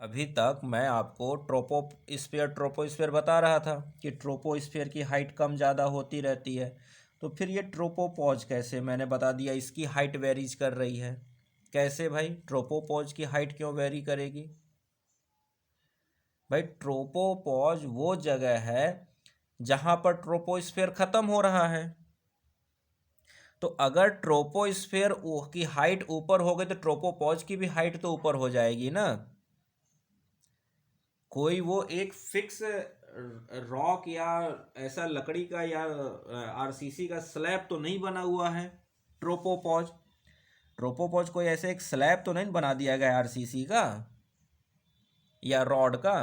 अभी तक मैं आपको ट्रोपोस्फियर बता रहा था कि ट्रोपोस्फियर की हाइट कम ज़्यादा होती रहती है। तो फिर ये ट्रोपोपॉज कैसे, मैंने बता दिया इसकी हाइट वेरीज कर रही है। कैसे भाई, ट्रोपोपॉज की हाइट क्यों वेरी करेगी? भाई ट्रोपोपॉज वो जगह है जहाँ पर ट्रोपोस्फियर ख़त्म हो रहा है। तो अगर ट्रोपोस्फियर की हाइट ऊपर हो गई तो ट्रोपोपॉज की भी हाइट तो ऊपर हो जाएगी ना। कोई वो एक फिक्स रॉक या ऐसा लकड़ी का या आरसीसी का स्लैब तो नहीं बना हुआ है ट्रोपोपॉज। ट्रोपोपॉज कोई ऐसे एक स्लैब तो नहीं बना दिया गया आरसीसी का या रॉड का।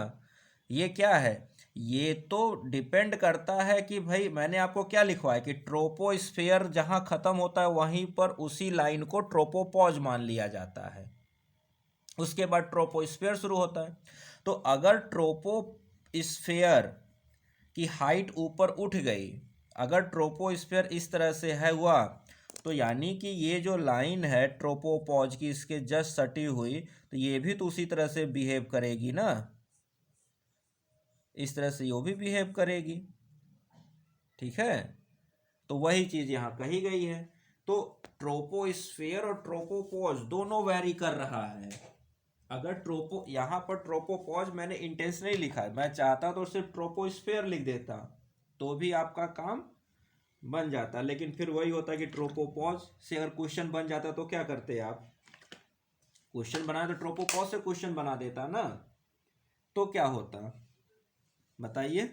ये क्या है, ये तो डिपेंड करता है कि भाई मैंने आपको क्या लिखवाया कि ट्रोपोस्फियर जहां खत्म होता है वहीं पर उसी लाइन को ट्रोपोपॉज मान लिया जाता है। उसके बाद ट्रोपोस्फियर शुरू होता है। तो अगर ट्रोपोस्फियर की हाइट ऊपर उठ गई, अगर ट्रोपोस्फियर इस तरह से है हुआ, तो यानी कि ये जो लाइन है ट्रोपोपॉज की इसके जस्ट सटी हुई, तो ये भी तो उसी तरह से बिहेव करेगी ना। इस तरह से ये भी बिहेव करेगी। ठीक है, तो वही चीज़ यहाँ कही गई है। तो ट्रोपोस्फियर और ट्रोपोपॉज दोनों वैरी कर रहा है। अगर यहाँ पर ट्रोपोपॉज मैंने इंटेंशनली लिखा है, मैं चाहता तो सिर्फ ट्रोपोस्फियर लिख देता तो भी आपका काम बन जाता, लेकिन फिर वही होता कि ट्रोपोपॉज से अगर क्वेश्चन बन जाता तो क्या करते आप? क्वेश्चन बनाए तो ट्रोपोपॉज से क्वेश्चन बना देता ना, तो क्या होता बताइए।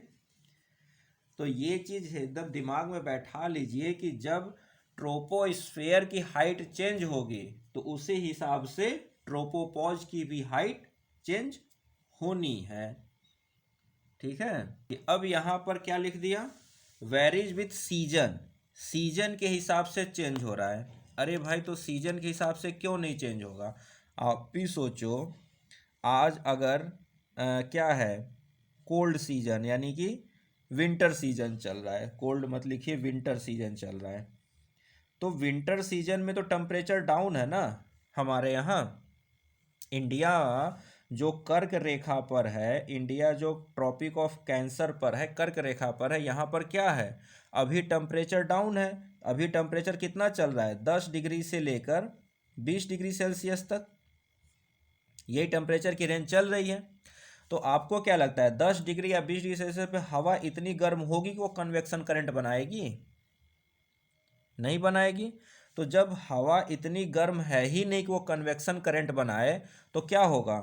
तो ये चीज़ एकदम दिमाग में बैठा लीजिए कि जब ट्रोपोस्फेयर की हाइट चेंज होगी तो उसी हिसाब से ट्रोपोपॉज की भी हाइट चेंज होनी है। ठीक है, कि अब यहाँ पर क्या लिख दिया, वेरीज विथ सीजन, सीजन के हिसाब से चेंज हो रहा है। अरे भाई तो सीजन के हिसाब से क्यों नहीं चेंज होगा? आप भी सोचो, आज अगर क्या है, कोल्ड सीजन यानी कि विंटर सीजन चल रहा है, कोल्ड मत लिखिए, विंटर सीजन चल रहा है। तो विंटर सीजन में तो टेम्परेचर डाउन है ना हमारे यहाँ। इंडिया जो कर्क रेखा पर है, इंडिया जो ट्रॉपिक ऑफ कैंसर पर है, कर्क रेखा पर है, यहाँ पर क्या है, अभी टेम्परेचर डाउन है। अभी टेम्परेचर कितना चल रहा है, 10 डिग्री से लेकर 20 डिग्री सेल्सियस तक, यही टेम्परेचर की रेंज चल रही है। तो आपको क्या लगता है 10 डिग्री या 20 डिग्री सेल्सियस पे हवा इतनी गर्म होगी कि वो कन्वेक्शन करंट बनाएगी? नहीं बनाएगी। तो जब हवा इतनी गर्म है ही नहीं कि वो कन्वेक्शन करंट बनाए, तो क्या होगा,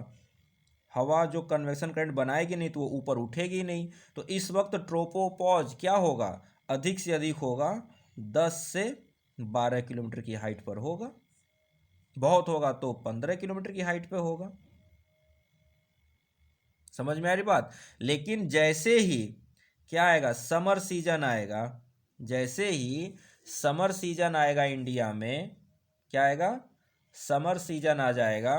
हवा जो कन्वेक्शन करंट बनाएगी नहीं तो वो ऊपर उठेगी नहीं। तो इस वक्त ट्रोपोपॉज क्या होगा, अधिक से अधिक होगा 10 से 12 किलोमीटर की हाइट पर होगा, बहुत होगा तो 15 किलोमीटर की हाइट पे होगा। समझ में आ रही बात? लेकिन जैसे ही क्या आएगा, समर सीजन आएगा, जैसे ही समर सीजन आएगा इंडिया में, क्या आएगा, समर सीजन आ जाएगा,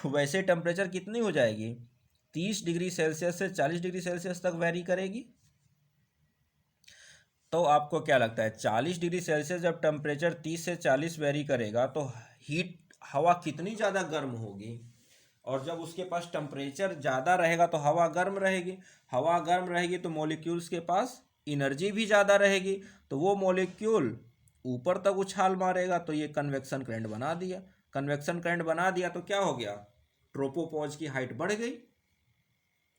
वैसे टेम्परेचर कितनी हो जाएगी, 30 डिग्री सेल्सियस से 40 डिग्री सेल्सियस तक वेरी करेगी। तो आपको क्या लगता है 40 डिग्री सेल्सियस जब टेम्परेचर 30 से 40 वेरी करेगा तो हीट, हवा कितनी ज़्यादा गर्म होगी? और जब उसके पास टेम्परेचर ज़्यादा रहेगा तो हवा गर्म रहेगी, हवा गर्म रहेगी तो मॉलिक्यूल्स के पास एनर्जी भी ज़्यादा रहेगी, तो वो मॉलिक्यूल ऊपर तक उछाल मारेगा, तो ये कन्वेक्शन करंट बना दिया। कन्वेक्शन करंट बना दिया तो क्या हो गया, ट्रोपोपॉज की हाइट बढ़ गई।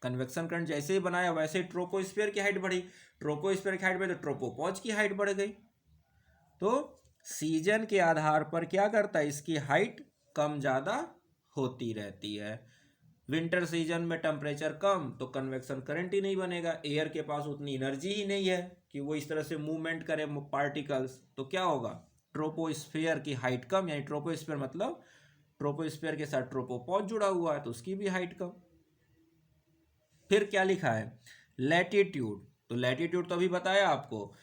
कन्वेक्शन करंट जैसे ही बनाया वैसे ही ट्रोपोस्फियर की हाइट बढ़ी, ट्रोपोस्फियर की हाइट बढ़ी तो ट्रोपोपॉज की हाइट बढ़ गई। तो सीजन के आधार पर क्या करता है, इसकी हाइट कम ज़्यादा होती रहती है। विंटर सीजन में टेम्परेचर कम तो कन्वेक्शन करंट ही नहीं बनेगा, एयर के पास उतनी एनर्जी ही नहीं है कि वो इस तरह से मूवमेंट करे पार्टिकल्स, तो क्या होगा, ट्रोपोस्फियर की हाइट कम, यानी ट्रोपोस्फियर मतलब ट्रोपोस्फियर के साथ ट्रोपोपॉज जुड़ा हुआ है तो उसकी भी हाइट कम। फिर क्या लिखा है, लैटिट्यूड, तो लैटिट्यूड तो अभी बताया आपको,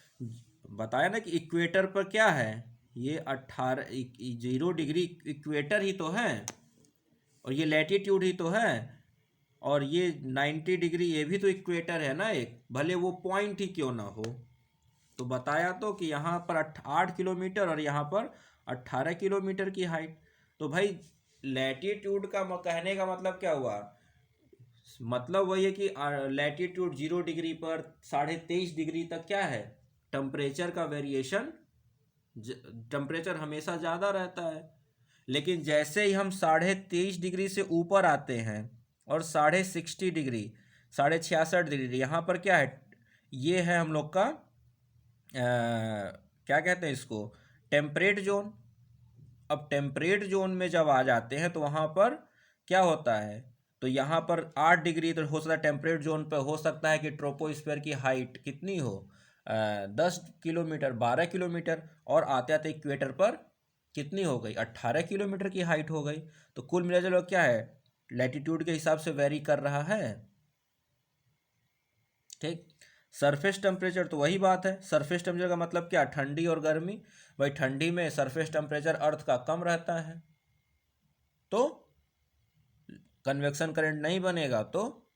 बताया ना कि इक्वेटर पर क्या है, ये 0 डिग्री इक्वेटर ही तो है, और ये लैटिट्यूड ही तो है, और ये 90 डिग्री ये भी तो इक्वेटर है ना एक, भले वो पॉइंट ही क्यों ना हो। तो बताया तो कि यहाँ पर 8 किलोमीटर और यहाँ पर 18 किलोमीटर की हाइट। तो भाई लैटिट्यूड का कहने का मतलब क्या हुआ, मतलब वही है कि लैटिट्यूड 0 डिग्री पर 23.5 डिग्री तक क्या है, टेम्परेचर का वेरिएशन, टेम्परेचर हमेशा ज़्यादा रहता है। लेकिन जैसे ही हम 23.5 डिग्री से ऊपर आते हैं और 60 डिग्री, 66 डिग्री, यहाँ पर क्या है, ये है हम लोग का क्या कहते हैं इसको, टेम्परेट जोन। अब टेम्परेट जोन में जब आ जाते हैं तो वहाँ पर क्या होता है, तो यहाँ पर 8 डिग्री तो हो सकता है टेम्परेट जोन पर, हो सकता है कि ट्रोपोस्फेयर की हाइट कितनी हो, 10 किलोमीटर, 12 किलोमीटर, और आते आते इक्वेटर पर कितनी हो गई, 18 किलोमीटर की हाइट हो गई। तो कुल मिला जुला क्या है, लैटिट्यूड के हिसाब से वेरी कर रहा है। ठीक, सरफेस टेम्परेचर तो वही बात है, सरफेस टेम्परेचर का मतलब क्या, ठंडी और गर्मी। भाई ठंडी में सरफेस टेम्परेचर अर्थ का कम रहता है तो कन्वेक्शन करंट नहीं बनेगा, तो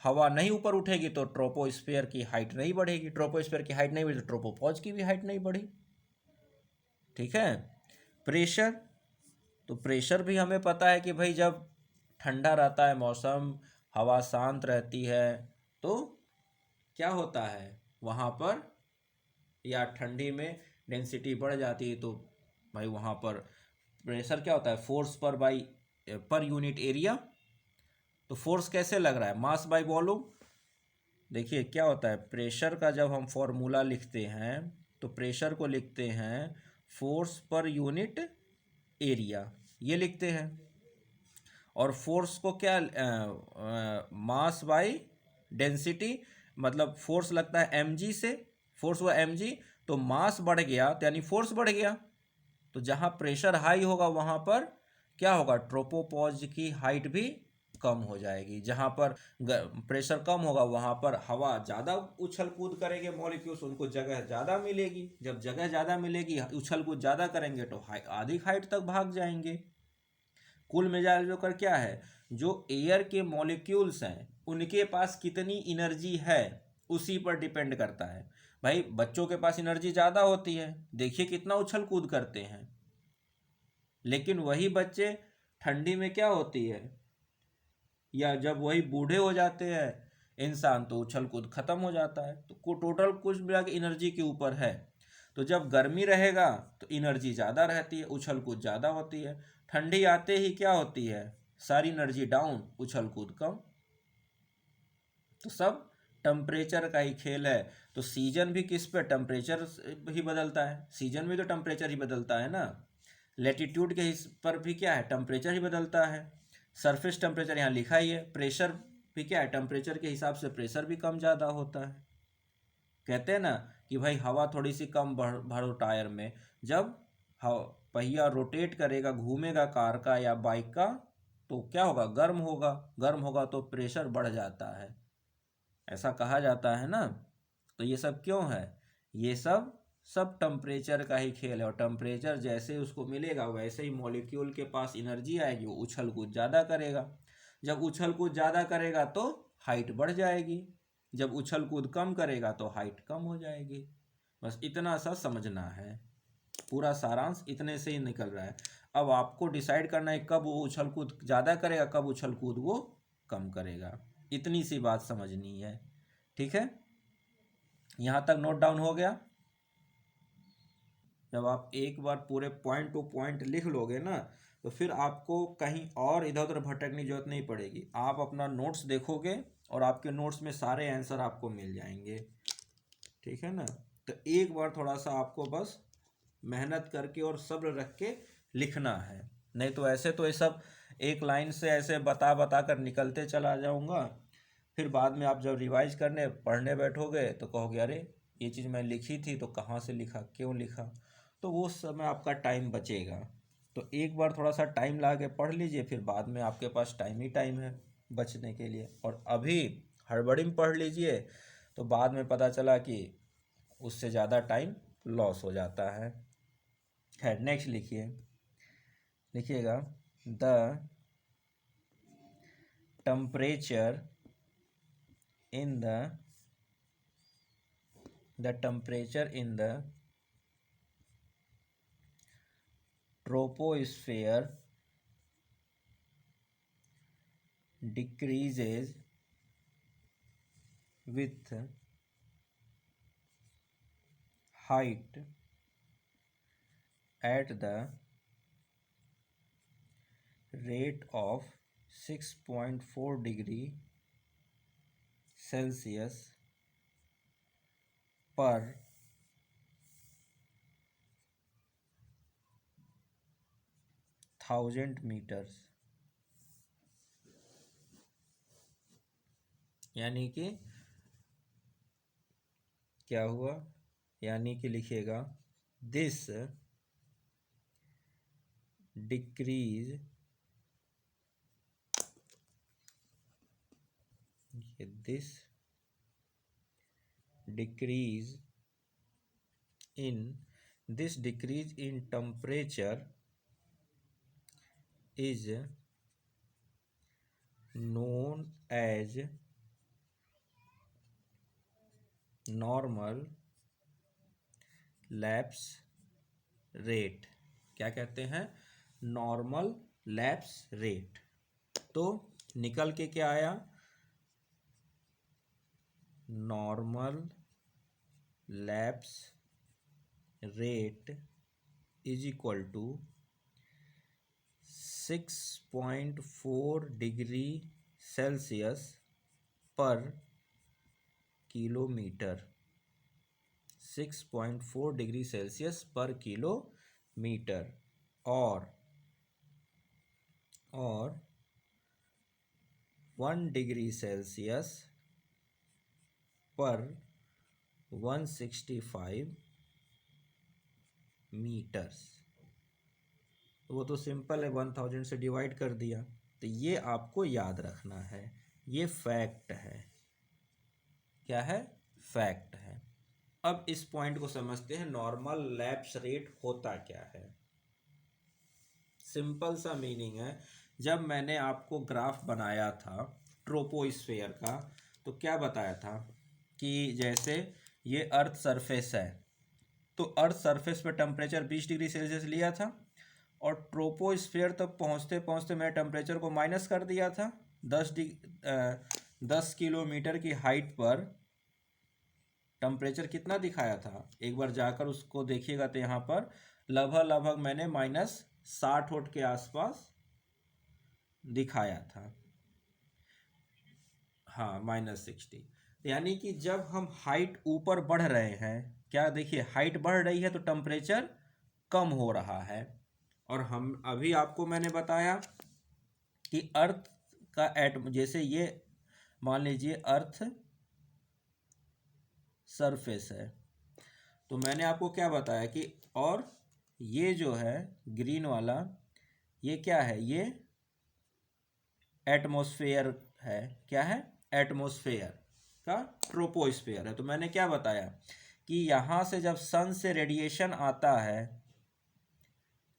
हवा नहीं ऊपर उठेगी, तो ट्रोपोस्फेयर की हाइट नहीं बढ़ेगी, ट्रोपोस्फेयर की हाइट नहीं बढ़ी तो ट्रोपोपॉज की भी हाइट नहीं बढ़ी। ठीक है। प्रेशर, तो प्रेशर भी हमें पता है कि भाई जब ठंडा रहता है मौसम, हवा शांत रहती है, तो क्या होता है वहाँ पर, या ठंडी में डेंसिटी बढ़ जाती है, तो भाई वहाँ पर प्रेशर क्या होता है, फोर्स पर यूनिट एरिया। तो फोर्स कैसे लग रहा है, मास बाय वॉल्यूम। देखिए क्या होता है, प्रेशर का जब हम फॉर्मूला लिखते हैं तो प्रेशर को लिखते हैं फोर्स पर यूनिट एरिया, ये लिखते हैं। और फोर्स को क्या, मास बाय डेंसिटी, मतलब फोर्स लगता है mg से, फोर्स हुआ mg, तो मास बढ़ गया तो यानी फोर्स बढ़ गया। तो जहाँ प्रेशर हाई होगा वहाँ पर क्या होगा, ट्रोपोपॉज की हाइट भी कम हो जाएगी। जहाँ पर प्रेशर कम होगा वहाँ पर हवा ज़्यादा उछल कूद करेंगे मॉलिक्यूल्स, उनको जगह ज़्यादा मिलेगी। जब जगह ज़्यादा मिलेगी, उछल कूद ज़्यादा करेंगे तो अधिक हाइट तक भाग जाएंगे। कुल मिला कर क्या है, जो एयर के मॉलिक्यूल्स हैं उनके पास कितनी एनर्जी है उसी पर डिपेंड करता है। भाई बच्चों के पास एनर्जी ज़्यादा होती है, देखिए कितना उछल कूद करते हैं। लेकिन वही बच्चे ठंडी में क्या होती है, या जब वही बूढ़े हो जाते हैं इंसान, तो उछल कूद खत्म हो जाता है। तो टोटल कुछ मिला के एनर्जी के ऊपर है। तो जब गर्मी रहेगा तो एनर्जी ज़्यादा रहती है, उछल कूद ज़्यादा होती है। ठंडी आते ही क्या होती है, सारी एनर्जी डाउन, उछल कूद कम। तो सब टेम्परेचर का ही खेल है। तो सीजन भी किस पे, टेम्परेचर ही बदलता है, सीजन में तो टेम्परेचर ही बदलता है ना। लेटीट्यूड के पर भी क्या है, टेम्परेचर ही बदलता है। सरफेस टेम्परेचर यहाँ लिखा ही है। प्रेशर भी क्या है, टेम्परेचर के हिसाब से प्रेशर भी कम ज़्यादा होता है। कहते हैं ना कि भाई हवा थोड़ी सी कम भरो टायर में, जब पहिया रोटेट करेगा, घूमेगा कार का या बाइक का, तो क्या होगा, गर्म होगा, गर्म होगा तो प्रेशर बढ़ जाता है, ऐसा कहा जाता है ना। तो ये सब क्यों है, ये सब सब टेम्परेचर का ही खेल है। और टेम्परेचर जैसे उसको मिलेगा वैसे ही मॉलिक्यूल के पास एनर्जी आएगी, वो उछल कूद ज़्यादा करेगा। जब उछल कूद ज़्यादा करेगा तो हाइट बढ़ जाएगी, जब उछल कूद कम करेगा तो हाइट कम हो जाएगी। बस इतना सा समझना है, पूरा सारांश इतने से ही निकल रहा है। अब आपको डिसाइड करना है कब वो उछल कूद ज़्यादा करेगा, कब उछल कूद वो कम करेगा। इतनी सी बात समझनी है। ठीक है, यहाँ तक नोट डाउन हो गया। जब आप एक बार पूरे पॉइंट टू पॉइंट लिख लोगे ना, तो फिर आपको कहीं और इधर उधर भटकने की जरूरत नहीं पड़ेगी। आप अपना नोट्स देखोगे और आपके नोट्स में सारे आंसर आपको मिल जाएंगे। ठीक है ना। तो एक बार थोड़ा सा आपको बस मेहनत करके और सब्र रख के लिखना है, नहीं तो ऐसे तो ये सब एक लाइन से ऐसे बता बता कर निकलते चला जाऊंगा। फिर बाद में आप जब रिवाइज करने पढ़ने बैठोगे तो कहोगे अरे ये चीज़ मैं लिखी थी तो कहाँ से लिखा, क्यों लिखा। तो वो समय आपका टाइम बचेगा। तो एक बार थोड़ा सा टाइम ला के पढ़ लीजिए, फिर बाद में आपके पास टाइम ही टाइम है बचने के लिए। और अभी हड़बड़ी में पढ़ लीजिए तो बाद में पता चला कि उससे ज़्यादा टाइम लॉस हो जाता है। खैर नेक्स्ट लिखिए, लिखिएगा the temperature in the temperature in the troposphere decreases with height at the rate of 6.4 degree Celsius per 1000 meters। यानी कि क्या हुआ, यानी कि लिखिएगा this decrease, this decrease in temperature is known as normal lapse rate। क्या कहते हैं, नॉर्मल लैप्स रेट। तो निकल के क्या आया, normal lapse rate is equal to 6.4 degree celsius per kilometre. 6.4 degree celsius per kilometre और 1 डिग्री सेल्सियस पर 165 मीटर्स। वो तो सिंपल है, 1000 से डिवाइड कर दिया। तो ये आपको याद रखना है, ये फैक्ट है। क्या है, फैक्ट है। अब इस पॉइंट को समझते हैं, नॉर्मल लैप्स रेट होता क्या है। सिंपल सा मीनिंग है, जब मैंने आपको ग्राफ बनाया था ट्रोपोस्फेयर का, तो क्या बताया था कि जैसे ये अर्थ सरफेस है, तो अर्थ सरफेस पर टेम्परेचर 20 डिग्री सेल्सियस लिया था, और ट्रोपोस्फेयर तक पहुंचते पहुंचते मैं टेम्परेचर को माइनस कर दिया था। 10 किलोमीटर की हाइट पर टेम्परेचर कितना दिखाया था, एक बार जाकर उसको देखिएगा। तो यहाँ पर लगभग मैंने -60 के आसपास दिखाया था। हाँ, -60। यानी कि जब हम हाइट ऊपर बढ़ रहे हैं, क्या देखिए हाइट बढ़ रही है तो टेम्परेचर कम हो रहा है। और हम अभी आपको मैंने बताया कि अर्थ का एटम, जैसे ये मान लीजिए अर्थ सरफेस है, तो मैंने आपको क्या बताया कि, और ये जो है ग्रीन वाला, ये क्या है, ये एटमॉस्फेयर है। क्या है, एटमॉस्फेयर का ट्रोपोस्फेयर है। तो मैंने क्या बताया कि यहाँ से जब सन से रेडिएशन आता है,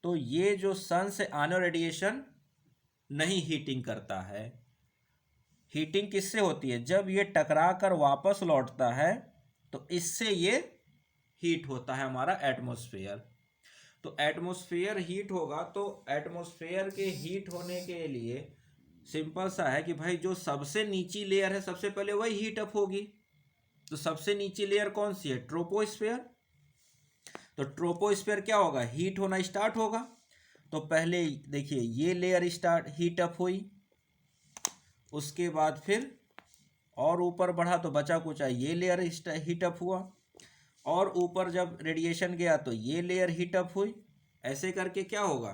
तो ये जो सन से आने वाला रेडिएशन नहीं हीटिंग करता है। हीटिंग किससे होती है, जब ये टकरा कर वापस लौटता है, तो इससे ये हीट होता है हमारा एटमॉस्फेयर। तो एटमॉस्फेयर हीट होगा, तो एटमॉस्फेयर के हीट होने के लिए सिंपल सा है कि भाई जो सबसे नीची लेयर है, सबसे पहले वही हीट अप होगी। तो सबसे नीची लेयर कौन सी है, ट्रोपोस्फेयर। तो ट्रोपोस्फेयर क्या होगा, हीट होना स्टार्ट होगा। तो पहले देखिए ये लेयर स्टार्ट हीट अप हुई, उसके बाद फिर और ऊपर बढ़ा तो बचा कुचा ये लेयर हीट अप हुआ, और ऊपर जब रेडिएशन गया तो ये लेयर हीट अप हुई। ऐसे करके क्या होगा,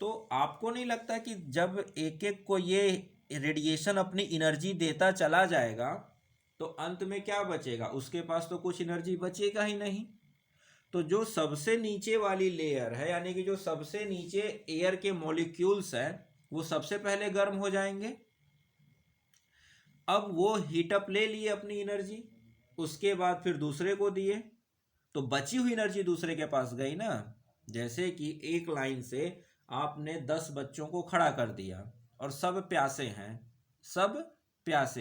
तो आपको नहीं लगता कि जब एक एक को ये रेडिएशन अपनी एनर्जी देता चला जाएगा, तो अंत में क्या बचेगा, उसके पास तो कुछ एनर्जी बचेगा ही नहीं। तो जो सबसे नीचे वाली लेयर है, यानी कि जो सबसे नीचे एयर के मॉलिक्यूल्स हैं, वो सबसे पहले गर्म हो जाएंगे। अब वो हीटअप ले लिए अपनी एनर्जी, उसके बाद फिर दूसरे को दिए, तो बची हुई एनर्जी दूसरे के पास गई ना। जैसे कि एक लाइन से आपने 10 बच्चों को खड़ा कर दिया, और सब प्यासे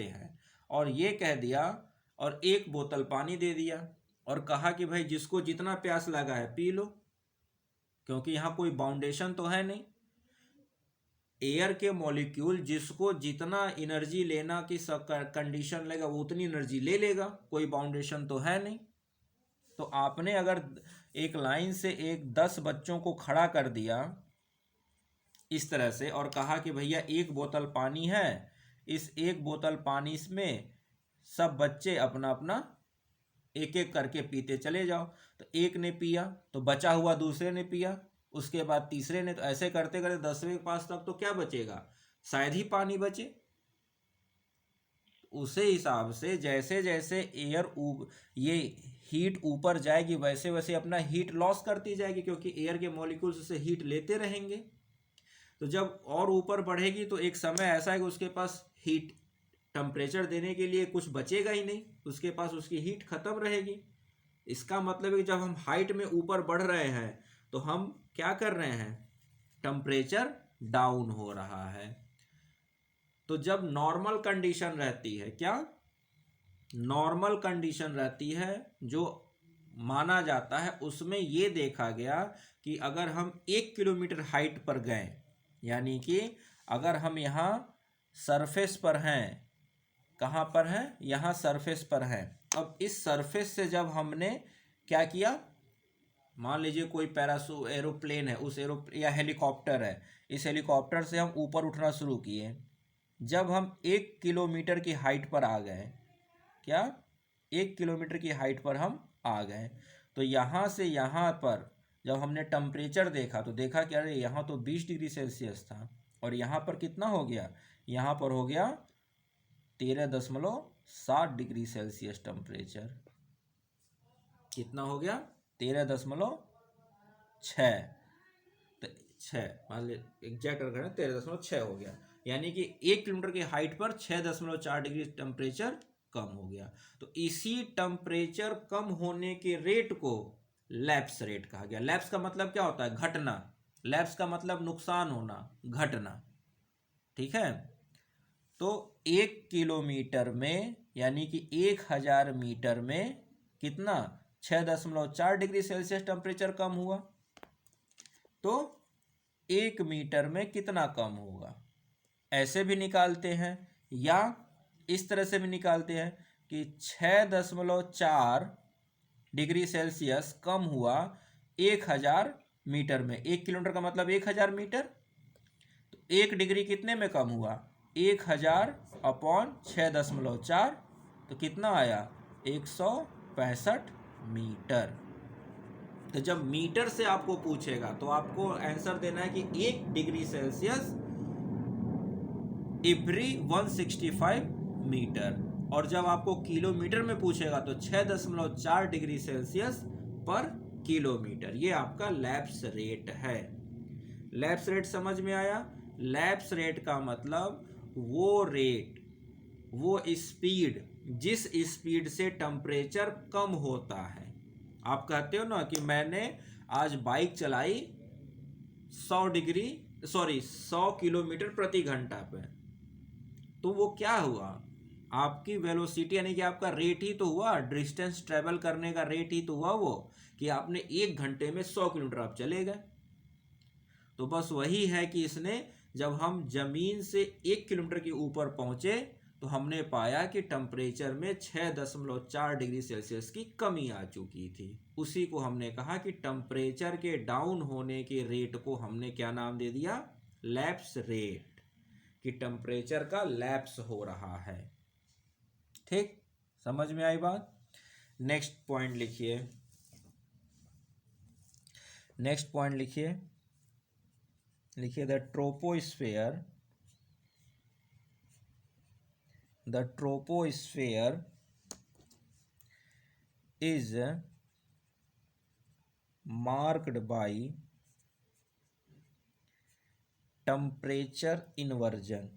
हैं, और ये कह दिया, और एक बोतल पानी दे दिया, और कहा कि भाई जिसको जितना प्यास लगा है पी लो, क्योंकि यहाँ कोई बाउंडेशन तो है नहीं। एयर के मॉलिक्यूल जिसको जितना एनर्जी लेना की कंडीशन लेगा वो उतनी एनर्जी ले लेगा, कोई बाउंडेशन तो है नहीं। तो आपने अगर एक लाइन से 10 बच्चों को खड़ा कर दिया इस तरह से और कहा कि भैया 1 बोतल पानी है, इस 1 बोतल पानी में सब बच्चे अपना अपना एक एक करके पीते चले जाओ, तो एक ने पिया तो बचा हुआ दूसरे ने पिया, उसके बाद तीसरे ने, तो ऐसे करते करते 10वें के पास तक तो क्या बचेगा, शायद ही पानी बचे। उसे हिसाब से जैसे जैसे ये हीट ऊपर जाएगी वैसे वैसे अपना हीट लॉस करती जाएगी, क्योंकि एयर के मॉलिक्यूल्स उससे हीट लेते रहेंगे। तो जब और ऊपर बढ़ेगी तो एक समय ऐसा है कि उसके पास हीट टेम्परेचर देने के लिए कुछ बचेगा ही नहीं, उसके पास उसकी हीट खत्म रहेगी। इसका मतलब है कि जब हम हाइट में ऊपर बढ़ रहे हैं तो हम क्या कर रहे हैं, टेम्परेचर डाउन हो रहा है। तो जब नॉर्मल कंडीशन रहती है, क्या नॉर्मल कंडीशन रहती है जो माना जाता है, उसमें ये देखा गया कि अगर हम 1 किलोमीटर हाइट पर गए, यानी कि अगर हम यहाँ सरफेस पर हैं, कहाँ पर हैं, यहाँ सरफेस पर हैं। अब इस सरफेस से जब हमने क्या किया, मान लीजिए कोई एरोप्लेन है, उस या हेलीकॉप्टर है, इस हेलीकॉप्टर से हम ऊपर उठना शुरू किए। जब हम 1 किलोमीटर की हाइट पर आ गए, क्या 1 किलोमीटर की हाइट पर हम आ गए, तो यहाँ से यहाँ पर जब हमने टेम्परेचर देखा तो देखा कि अरे यहाँ तो 20 डिग्री सेल्सियस था, और यहाँ पर कितना हो गया, यहाँ पर हो गया 13.7 डिग्री सेल्सियस टेम्परेचर। कितना हो गया, 13.6, तो 6 मान ली एग्जैक्ट अगर 13.6 हो गया, यानी कि 1 किलोमीटर की हाइट पर 6.4 डिग्री टेम्परेचर कम हो गया। तो इसी टेम्परेचर कम होने के रेट को लैप्स रेट कहा गया। लैप्स का मतलब क्या होता है, घटना। लैप्स का मतलब नुकसान होना, घटना, ठीक है। तो 1 किलोमीटर में यानी कि 1000 मीटर में कितना, 6.4 डिग्री सेल्सियस टेम्परेचर कम हुआ। तो 1 मीटर में कितना कम होगा, ऐसे भी निकालते हैं या इस तरह से भी निकालते हैं कि 6.4 डिग्री सेल्सियस कम हुआ 1000 मीटर में। 1 किलोमीटर का मतलब 1000 मीटर, तो 1 डिग्री कितने में कम हुआ, 1000 अपॉन 6.4, तो कितना आया 165 मीटर। तो जब मीटर से आपको पूछेगा तो आपको आंसर देना है कि 1 डिग्री सेल्सियस एवरी 165 मीटर, और जब आपको किलोमीटर में पूछेगा तो 6.4 डिग्री सेल्सियस पर किलोमीटर। ये आपका लैप्स रेट है। लैप्स रेट समझ में आया। लैप्स रेट का मतलब वो रेट, वो स्पीड, जिस स्पीड से टेम्परेचर कम होता है। आप कहते हो ना कि मैंने आज बाइक चलाई 100 किलोमीटर प्रति घंटा पे, तो वो क्या हुआ, आपकी वेलोसिटी यानी कि आपका रेट ही तो हुआ, डिस्टेंस ट्रेवल करने का रेट ही तो हुआ वो, कि आपने 1 घंटे में 100 किलोमीटर आप चले गए। तो बस वही है कि इसने, जब हम जमीन से 1 किलोमीटर के ऊपर पहुंचे तो हमने पाया कि टेम्परेचर में 6.4 डिग्री सेल्सियस की कमी आ चुकी थी। उसी को हमने कहा कि टेम्परेचर के डाउन होने के रेट को हमने क्या नाम दे दिया, लैप्स रेट, कि टेम्परेचर का लैप्स हो रहा है। ठीक, समझ में आई बात। नेक्स्ट पॉइंट लिखिए, नेक्स्ट पॉइंट लिखिए, लिखिए the troposphere, the troposphere is marked by temperature inversion।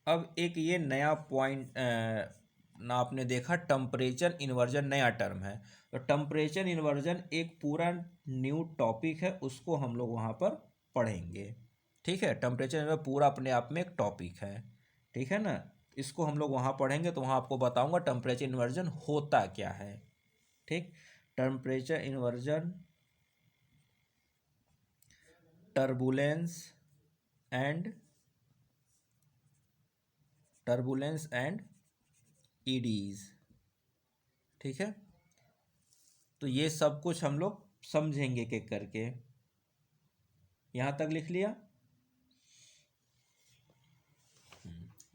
अब एक ये नया पॉइंट ना आपने देखा, टेम्परेचर इन्वर्जन नया टर्म है। तो टेम्परेचर इन्वर्जन एक पूरा न्यू टॉपिक है, उसको हम लोग वहाँ पर पढ़ेंगे। ठीक है, टेम्परेचर पूरा अपने आप में एक टॉपिक है, ठीक है ना। इसको हम लोग वहाँ पढ़ेंगे तो वहाँ आपको बताऊंगा टेम्परेचर इन्वर्जन होता क्या है। ठीक, टेम्परेचर इन्वर्जन, टर्बुलेंस एंड ईडीज। ठीक है, तो ये सब कुछ हम लोग समझेंगे के करके। यहां तक लिख लिया।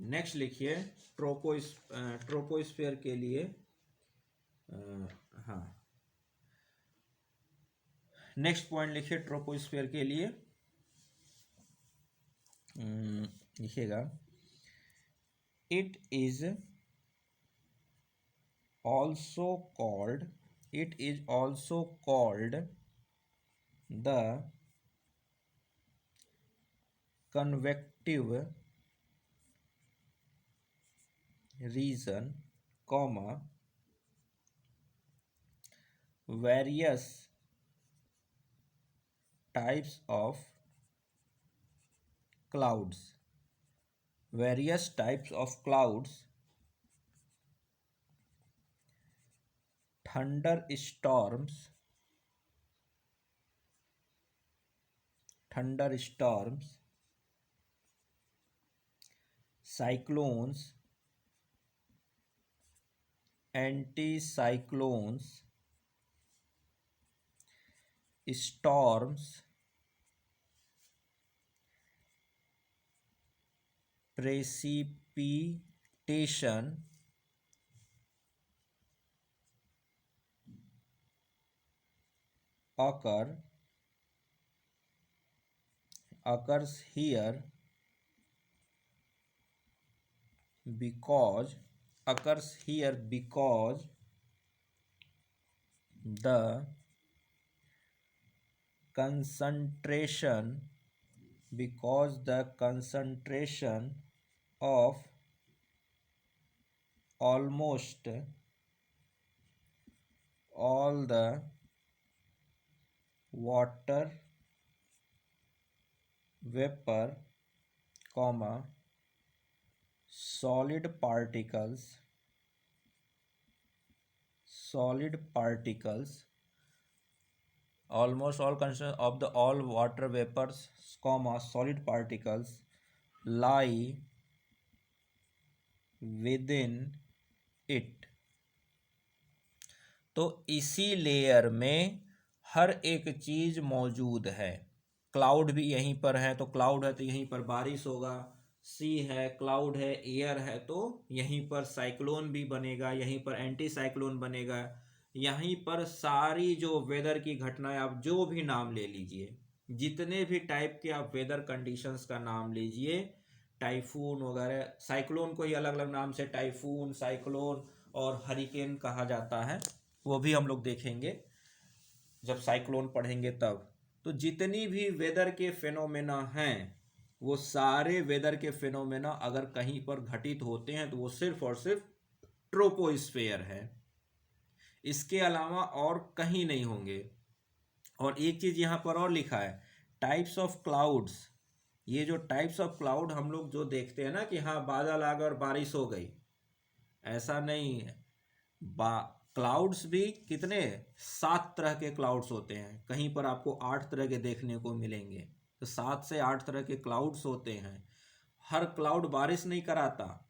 नेक्स्ट लिखिए ट्रोपोस्फेयर के लिए। हाँ, नेक्स्ट पॉइंट लिखिए ट्रोपोस्फेयर के लिए। लिखिएगा, it is also called the convective region, comma, various types of clouds, thunderstorms, cyclones, anticyclones, storms, precipitation, occurs here because the concentration of almost all the water vapor, comma, solid particles, almost all concentration of the all water vapors, comma, solid particles lie within it। तो इसी layer में हर एक चीज मौजूद है। Cloud भी यहीं पर है, तो क्लाउड है तो यहीं पर बारिश होगा। सी है, क्लाउड है, एयर है, तो यहीं पर साइक्लोन भी बनेगा, यहीं पर एंटी साइक्लोन बनेगा। यहीं पर सारी जो वेदर की घटनाएं, आप जो भी नाम ले लीजिए, जितने भी टाइप के आप वेदर कंडीशंस का नाम लीजिए, टाइफून वगैरह, साइक्लोन को ही अलग अलग नाम से टाइफून, साइक्लोन और हरिकेन कहा जाता है, वो भी हम लोग देखेंगे जब साइक्लोन पढ़ेंगे तब। तो जितनी भी वेदर के फेनोमेना हैं, वो सारे वेदर के फेनोमेना अगर कहीं पर घटित होते हैं तो वो सिर्फ और सिर्फ ट्रोपोस्फेयर है, इसके अलावा और कहीं नहीं होंगे। और एक चीज यहां पर और लिखा है, टाइप्स ऑफ क्लाउड्स। ये जो टाइप्स ऑफ क्लाउड हम लोग जो देखते हैं ना कि हाँ बादल आ गए और बारिश हो गई, ऐसा नहीं है। क्लाउड्स भी कितने 7 तरह के क्लाउड्स होते हैं, कहीं पर आपको 8 तरह के देखने को मिलेंगे। तो 7 से 8 तरह के क्लाउड्स होते हैं। हर क्लाउड बारिश नहीं कराता,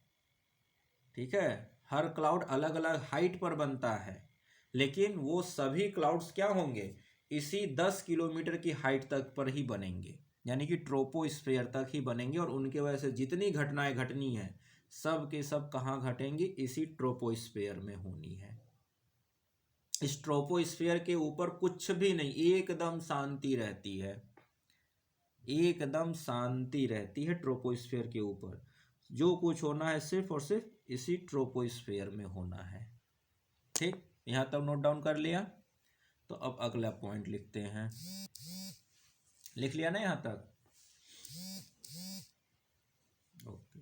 ठीक है, हर क्लाउड अलग अलग हाइट पर बनता है, लेकिन वो सभी क्लाउड्स क्या होंगे, इसी 10 किलोमीटर की हाइट तक पर ही बनेंगे, यानी कि ट्रोपोस्फेयर तक ही बनेंगे। और उनके वजह से जितनी घटनाएं घटनी है सब के सब कहाँ घटेंगी, इसी ट्रोपोस्फेयर में होनी है। इस ट्रोपोस्फेयर के ऊपर कुछ भी नहीं, एकदम शांति रहती है, एकदम शांति रहती है ट्रोपोस्फेयर के ऊपर। जो कुछ होना है सिर्फ और सिर्फ इसी ट्रोपोस्फेयर में होना है। ठीक, यहां तक नोट डाउन कर लिया। तो अब अगला पॉइंट लिखते हैं। लिख लिया ना यहां तक? ओके।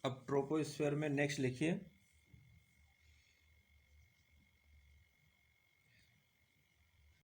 अब ट्रोपोस्फेयर में नेक्स्ट लिखिए